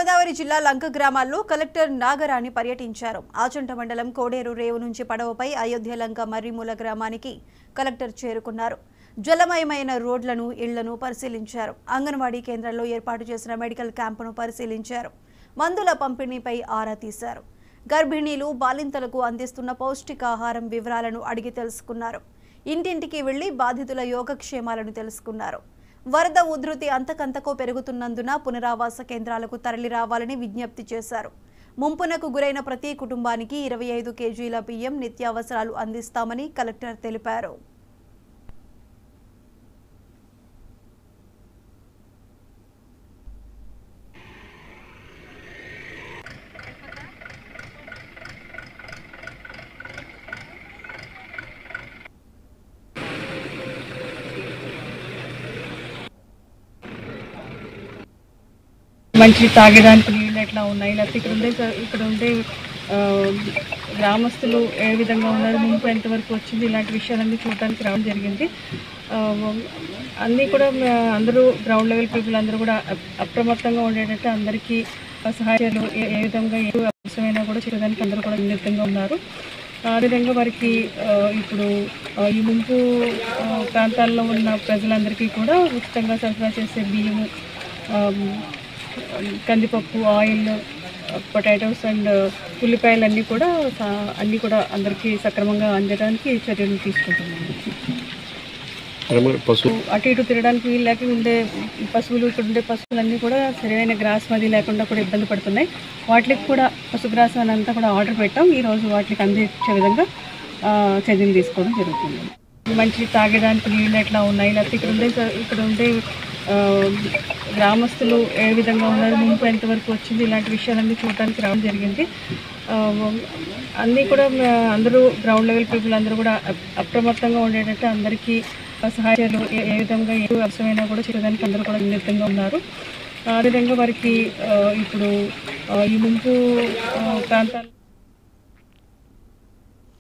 గోదావరి జిల్లా లంక గ్రామాల్లో కలెక్టర్ నాగరాణి పర్యటించారు. ఆచంట మండలం కోడేరు రేవు నుంచి పడవపై అయోధ్య లంక మర్రిమూల గ్రామానికి కలెక్టర్ చేరుకున్నారు. జలమయమైన రోడ్లను, ఇళ్లను పరిశీలించారు. అంగన్వాడీ కేంద్రంలో ఏర్పాటు చేసిన మెడికల్ క్యాంపును పరిశీలించారు. మందుల పంపిణీపై ఆరా తీశారు. గర్భిణీలు, బాలింతలకు అందిస్తున్న పౌష్టికాహారం వివరాలను అడిగి తెలుసుకున్నారు. ఇంటింటికి వెళ్లి బాధితుల యోగక్షేమాలను తెలుసుకున్నారు. వరద ఉధృతి అంతకంతకు పెరుగుతున్నందున పునరావాస కేంద్రాలకు తరలి రావాలని విజ్ఞప్తి చేశారు. ముంపునకు గురైన ప్రతి కుటుంబానికి 25 కేజీల బియ్యం, నిత్యావసరాలు అందిస్తామని కలెక్టర్ తెలిపారు. మంచి తాగడానికి నీళ్ళు ఎట్లా ఉన్నాయి, లేకపోతే ఇక్కడ ఉండే గ్రామస్తులు ఏ విధంగా ఉన్నారు, ముంపు ఎంతవరకు వచ్చింది, ఇలాంటి విషయాలన్నీ చూడడానికి రావడం జరిగింది. అన్నీ కూడా అందరూ గ్రౌండ్ లెవెల్ పీపుల్ అందరూ కూడా అప్రమత్తంగా ఉండేటట్టు అందరికీ సహాయాలు ఏ విధంగా ఏ అవసరమైనా కూడా చేయడానికి అందరూ కూడా నిర్ణయంగా ఉన్నారు. అదేవిధంగా వారికి ఇప్పుడు ఈ ముంపు ప్రాంతాల్లో ఉన్న ప్రజలందరికీ కూడా ఉచితంగా సరఫరా చేసే బియ్యము, కందిపప్పు, ఆయిల్, పొటాటోస్ అండ్ ఉల్లిపాయలు అన్నీ కూడా అందరికీ సక్రమంగా అందడానికి చర్యలు తీసుకుంటున్నాము. అటు ఇటు తిరగడానికి వీలు లేక ఉండే పశువులు, ఇక్కడ ఉండే పశువులన్నీ కూడా సరైన గ్రాస్ అది లేకుండా కూడా ఇబ్బంది పడుతున్నాయి. వాటికి కూడా పశుగ్రాసం అంతా కూడా ఆర్డర్ పెట్టాం. ఈరోజు వాటికి అందించే విధంగా చర్యలు తీసుకోవడం జరుగుతుంది. మంచి తాగడానికి నీళ్ళు ఎట్లా ఉన్నాయి, లేకపోతే ఇక్కడ ఉండే గ్రామస్తులు ఏ విధంగా ఉన్నారు, ముంపు ఎంతవరకు వచ్చింది, ఇలాంటి విషయాలన్నీ చూడడానికి రావడం జరిగింది. అన్నీ కూడా అందరూ గ్రౌండ్ లెవెల్ పీపుల్ అందరూ కూడా అప్రమత్తంగా ఉండేటట్టు అందరికీ సహాయాలు ఏ విధంగా ఏ అవసరమైనా కూడా చేయడానికి అందరూ కూడా నిర్ణయంగా ఉన్నారు. అదేవిధంగా వారికి ఇప్పుడు ఈ ముంపు ప్రాంతాలు